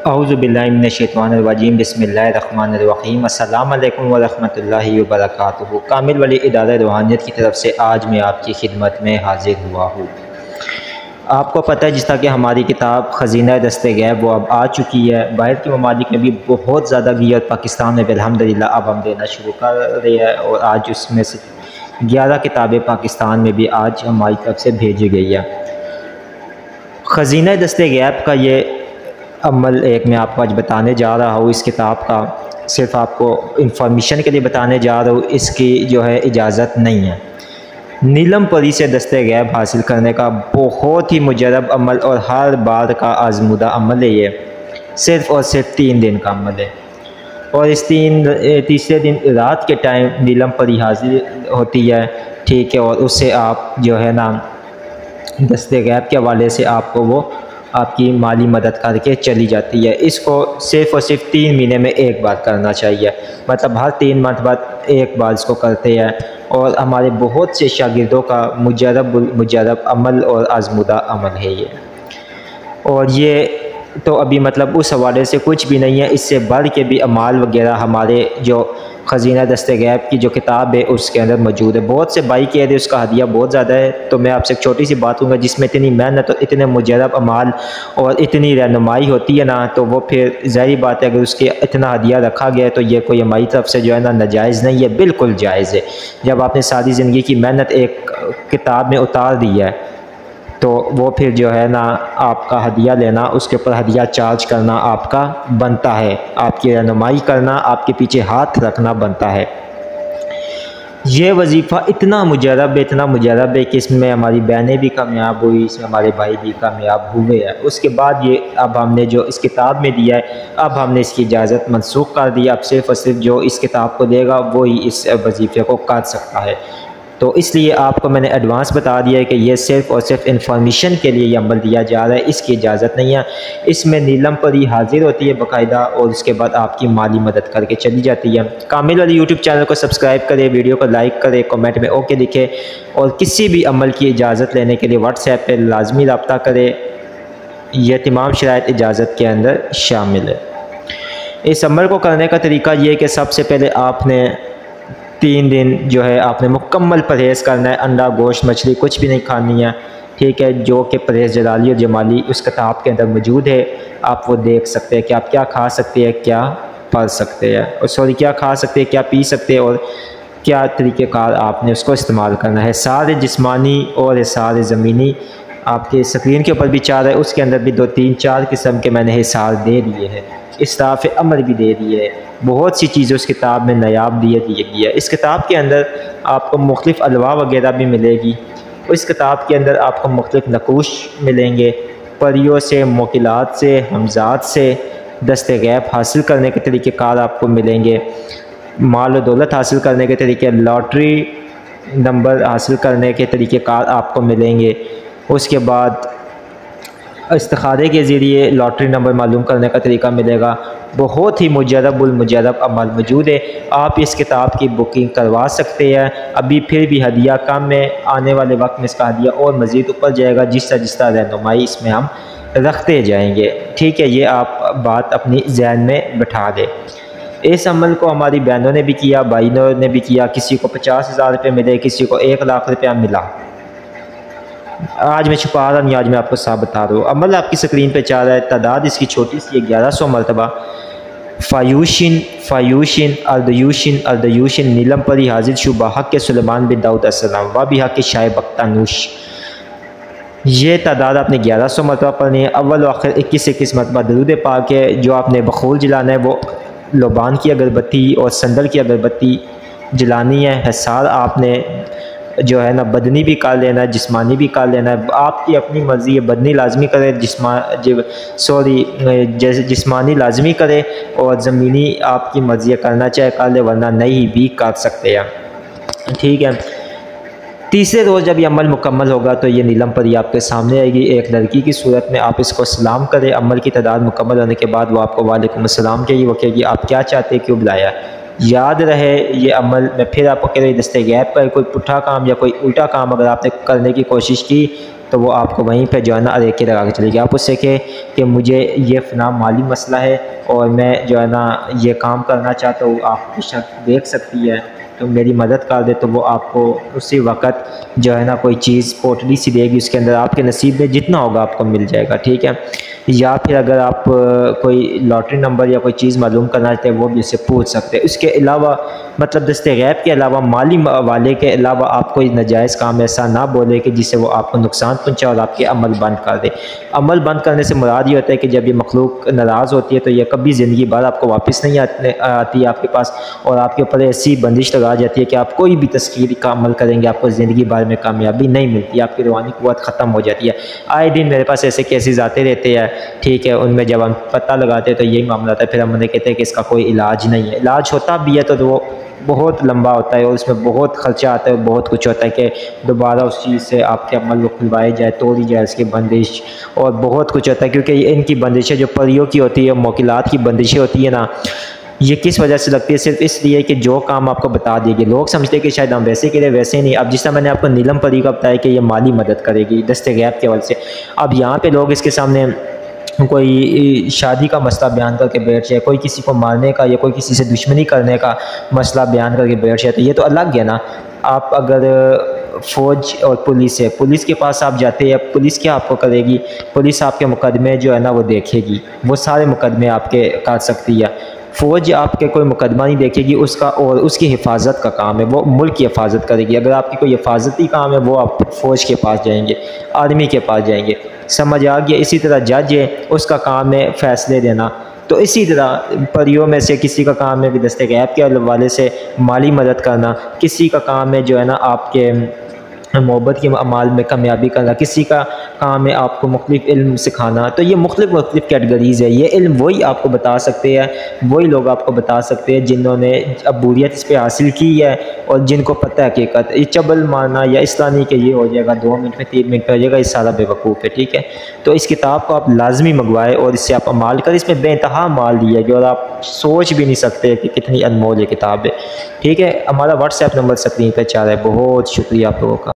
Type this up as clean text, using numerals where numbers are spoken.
اعوذ باللہ من الشیطان الرجیم بسم اللہ الرحمن الرحیم السلام علیکم ورحمۃ اللہ وبرکاتہ۔ کامل ولی ادارہ روحانیت کی طرف سے آج میں آپ کی خدمت میں حاضر ہوا ہوں۔ آپ کو پتہ ہے جس طرح کہ ہماری کتاب خزینہ دست غیب وہ اب آ چکی ہے، باہر کے ممالک میں بھی بہت زیادہ گئی اور پاکستان میں بھی الحمدللہ اب ہم دینا شروع کر رہے ہیں، اور آج اس میں سے 11 کتابیں پاکستان میں بھی آج ہماری طرف سے بھیجی گئی ہے۔ خزینہ دست غیب کا یہ عمل ایک میں آپ کو آج بتانے جا رہا ہوں۔ اس کتاب کا صرف آپ کو انفارمیشن کے لیے بتانے جا رہا ہوں، اس کی جو ہے اجازت نہیں ہے۔ نیلم پری سے دست غیب حاصل کرنے کا بہت ہی مجرب عمل اور ہر بار کا آزمودہ عمل ہے، یہ صرف اور صرف 3 دن کا عمل ہے، اور اس تیسرے دن رات کے ٹائم نیلم پری حاضر ہوتی ہے، ٹھیک ہے، اور اس سے آپ جو ہے نا دست غیب کے حوالے سے آپ کو وہ آپ کی مالی مدد کر کے چلی جاتی ہے۔ اس کو صرف اور صرف 3 مہینے میں ایک بار کرنا چاہیے، مطلب ہر 3 ماہ بعد ایک بار اس کو کرتے ہیں، اور ہمارے بہت سے شاگردوں کا مجرب عمل اور آزمودہ عمل ہے یہ۔ اور یہ تو ابھی مطلب اس حوالے سے کچھ بھی نہیں ہے، اس سے بڑھ کے بھی اعمال وغیرہ ہمارے جو خزینہ دست غیب کی جو کتاب ہے اس کے اندر موجود ہے۔ بہت سے بھائی کہہ رہے اس کا ہدیہ بہت زیادہ ہے، تو میں آپ سے ایک چھوٹی سی بات کہوں گا، جس میں اتنی محنت اور اتنے مجرب اعمال اور اتنی رہنمائی ہوتی ہے نا، تو وہ پھر ظاہری بات ہے اگر اس کے اتنا ہدیہ رکھا گیا ہے تو یہ کوئی ہماری طرف سے جو ہے نا ناجائز نہیں ہے، بالکل جائز ہے۔ جب آپ نے ساری زندگی کی محنت ایک کتاب میں اتار دی ہے تو وہ پھر جو ہے نا آپ کا ہدیہ لینا، اس کے اوپر ہدیہ چارج کرنا آپ کا بنتا ہے، آپ کی رہنمائی کرنا، آپ کے پیچھے ہاتھ رکھنا بنتا ہے۔ یہ وظیفہ اتنا مجرب ہے کہ اس میں ہماری بہنیں بھی کامیاب ہوئی، اس میں ہمارے بھائی بھی کامیاب ہوئے ہیں۔ اس کے بعد یہ اب ہم نے جو اس کتاب میں دیا ہے، اب ہم نے اس کی اجازت منسوخ کر دی، اب صرف اور صرف جو اس کتاب کو دے گا وہی اس وظیفے کو کر سکتا ہے۔ تو اس لیے آپ کو میں نے ایڈوانس بتا دیا ہے کہ یہ صرف اور صرف انفارمیشن کے لیے یہ عمل دیا جا رہا ہے، اس کی اجازت نہیں ہے۔ اس میں نیلم پری حاضر ہوتی ہے باقاعدہ، اور اس کے بعد آپ کی مالی مدد کر کے چلی جاتی ہے۔ کامل والی یوٹیوب چینل کو سبسکرائب کرے، ویڈیو کو لائک کرے، کمنٹ میں اوکے لکھے، اور کسی بھی عمل کی اجازت لینے کے لیے واٹس ایپ پہ لازمی رابطہ کرے، یہ تمام شرائط اجازت کے اندر شامل ہے۔ اس عمل کو کرنے کا طریقہ یہ ہے کہ سب سے پہلے آپ نے 3 دن جو ہے آپ نے مکمل پرہیز کرنا ہے، انڈا گوشت مچھلی کچھ بھی نہیں کھانی ہے، ٹھیک ہے، جو کہ پرہیز جلالی اور جمالی اس کتاب کے اندر موجود ہے، آپ وہ دیکھ سکتے ہیں کہ آپ کیا کھا سکتے ہیں، کیا پڑھ سکتے ہیں، اور سوری کیا کھا سکتے ہیں، کیا پی سکتے ہیں، اور کیا طریقہ کار آپ نے اس کو استعمال کرنا ہے۔ سارے جسمانی اور سارے زمینی آپ کے اسکرین کے اوپر بھی 4 ہے، اس کے اندر بھی 2 3 4 قسم کے میں نے حصار دے دیے ہیں، اصطلاف عمل بھی دے دیے ہے، بہت سی چیزیں اس کتاب میں نایاب دیے گئی ہے۔ اس کتاب کے اندر آپ کو مختلف الوا وغیرہ بھی ملے گی، اس کتاب کے اندر آپ کو مختلف نقوش ملیں گے، پریوں سے، موکلات سے، حمزات سے دست غیب حاصل کرنے کے طریقہ کار آپ کو ملیں گے، مال و دولت حاصل کرنے کے طریقے، لاٹری نمبر حاصل کرنے کے طریقہ کار آپ کو ملیں گے، اس کے بعد استخارے کے ذریعے لاٹری نمبر معلوم کرنے کا طریقہ ملے گا۔ بہت ہی مجرب عمل موجود ہے، آپ اس کتاب کی بکنگ کروا سکتے ہیں۔ ابھی پھر بھی ہدیہ کم ہے، آنے والے وقت میں اس کا ہدیہ اور مزید اوپر جائے گا، جس طرح رہنمائی اس میں ہم رکھتے جائیں گے، ٹھیک ہے، یہ آپ بات اپنی ذہن میں بٹھا دیں۔ اس عمل کو ہماری بہنوں نے بھی کیا، بھائیوں نے بھی کیا، کسی کو 50,000 روپے ملے، کسی کو 1 لاکھ روپیہ ملا۔ آج میں چھپا رہا نہیں، آج میں آپ کو صاحب بتا رہا ہوں۔ عمل آپ کی سکرین پہ چاہ رہا ہے، تعداد اس کی چھوٹی سی ہے، 1100 مرتبہ۔ فایوشن اردیوشن نیلم پری حاضر شبہ حق کے سلیمان بن داؤد السلام و بھی حق کے شاہ بختانوش۔ یہ تعداد آپ نے 1100 مرتبہ پڑھنی ہے۔ اول و آخر 21 مرتبہ درود پاک ہے۔ جو آپ نے بخور جلانا ہے وہ لوبان کی اگربتی اور سندل کی اگربتی جلانی ہے۔ حصار آپ نے جو ہے نا بدنی بھی کر لینا ہے، جسمانی بھی کر لینا ہے، آپ کی اپنی مرضی ہے، بدنی لازمی کرے، جسمانی لازمی کرے، اور زمینی آپ کی مرضی ہے، کرنا چاہے کر لے ورنہ نہیں بھی کر سکتے ہیں، ٹھیک ہے۔ تیسرے روز جب یہ عمل مکمل ہوگا تو یہ نیلم پری آپ کے سامنے آئے گی ایک لڑکی کی صورت میں، آپ اس کو سلام کریں۔ عمل کی تعداد مکمل ہونے کے بعد وہ آپ کو وعلیکم السلام کہے گی، وہ کہے گی آپ کیا چاہتے کیوں بلایا۔ یاد رہے یہ عمل میں پھر آپ کو کہہ رہی دست غیب کا کوئی پٹھا کام یا کوئی الٹا کام اگر آپ نے کرنے کی کوشش کی تو وہ آپ کو وہیں پہ جو ہے نا ریکھے لگا کے چلے گی. آپ اس سے کہ مجھے یہ فلاں مالی مسئلہ ہے اور میں جو ہے نا یہ کام کرنا چاہتا ہوں, آپ کی شک دیکھ سکتی ہے تو میری مدد کر دے, تو وہ آپ کو اسی وقت جو ہے نا کوئی چیز پوٹلی سی دے گی, اس کے اندر آپ کے نصیب میں جتنا ہوگا آپ کو مل جائے گا, ٹھیک ہے. یا پھر اگر آپ کوئی لاٹری نمبر یا کوئی چیز معلوم کرنا چاہتے ہیں وہ بھی اس سے پوچھ سکتے ہیں. اس کے علاوہ مطلب دست غیب کے علاوہ مالی والے کے علاوہ آپ کوئی ناجائز کام ایسا نہ بولے کہ جس سے وہ آپ کو نقصان پہنچائے اور آپ کے عمل بند کر دے. عمل بند کرنے سے مراد یہ ہوتا ہے کہ جب یہ مخلوق ناراض ہوتی ہے تو یہ کبھی زندگی بھر آپ کو واپس نہیں آتی آپ کے پاس, اور آپ کے اوپر ایسی بندش لگا جاتی ہے کہ آپ کوئی بھی تسخیر کا عمل کریں گے آپ کو زندگی بھر میں کامیابی نہیں ملتی, آپ کی روحانی قوت ختم ہو جاتی ہے. آئے دن میرے پاس ایسے کیسز آتے رہتے ہیں, ٹھیک ہے. ان میں جب ہم پتہ لگاتے ہیں تو یہی معاملہ ہوتا ہے, پھر ہم انہیں کہتے ہیں کہ اس کا کوئی علاج نہیں ہے. علاج ہوتا بھی ہے تو وہ بہت لمبا ہوتا ہے اور اس میں بہت خرچہ آتا ہے, بہت کچھ ہوتا ہے کہ دوبارہ اس چیز سے آپ کے عمل کو کھلوائے جائے, توڑی جائے اس کی بندش, اور بہت کچھ ہوتا ہے. کیونکہ ان کی بندشیں جو پریوں کی ہوتی ہے, موکلات کی بندشیں ہوتی ہیں نا, یہ کس وجہ سے لگتی ہے؟ صرف اس لیے کہ جو کام آپ کو بتا دیے گی, لوگ سمجھتے ہیں کہ شاید ہم ویسے کرے, ویسے نہیں. اب جس طرح میں نے آپ کو نیلم پری کا بتایا کہ یہ مالی مدد کرے گی دست غیب کے حوالے سے, اب یہاں پہ لوگ اس کے سامنے کوئی شادی کا مسئلہ بیان کر کے بیٹھ جائے, کوئی کسی کو مارنے کا یا کوئی کسی سے دشمنی کرنے کا مسئلہ بیان کر کے بیٹھ جائے, تو یہ تو الگ ہے نا. آپ اگر فوج اور پولیس ہے, پولیس کے پاس آپ جاتے ہیں, پولیس کیا آپ کو کرے گی؟ پولیس آپ کے مقدمے جو ہے نا وہ دیکھے گی, وہ سارے مقدمے آپ کے کر سکتی ہے. فوج آپ کے کوئی مقدمہ نہیں دیکھے گی, اس کا اور اس کی حفاظت کا کام ہے, وہ ملک کی حفاظت کرے گی. اگر آپ کی کوئی حفاظتی کام ہے وہ آپ فوج کے پاس جائیں گے, آرمی کے پاس جائیں گے, سمجھ آ گیا. اسی طرح جج ہے, اس کا کام ہے فیصلے دینا. تو اسی طرح پریوں میں سے کسی کا کام ہے کہ دست غیب کے حوالے سے مالی مدد کرنا, کسی کا کام ہے جو ہے نا آپ کے محبت کے اعمال میں کامیابی کرنا, کسی کا کام ہے آپ کو مختلف علم سکھانا. تو یہ مختلف کیٹیگریز ہے. یہ علم وہی آپ کو بتا سکتے ہیں, وہی لوگ آپ کو بتا سکتے ہیں جنہوں نے عبوریت اس پہ حاصل کی ہے اور جن کو پتہ ہے حقیقت. یہ چبل مارنا یا اس طرح نہیں کہ یہ ہو جائے گا 2 منٹ میں 3 منٹ میں ہو جائے گا, یہ سارا بے وقوف ہے, ٹھیک ہے. تو اس کتاب کو آپ لازمی منگوائے اور اس سے آپ عمال کریں. اس میں بے انتہا مال دیا ہے جو آپ سوچ بھی نہیں سکتے کہ کتنی انمول یہ کتاب ہے, ٹھیک ہے. ہمارا واٹس ایپ نمبر اسکرین پہ چل رہا ہے. بہت شکریہ آپ لوگوں کا.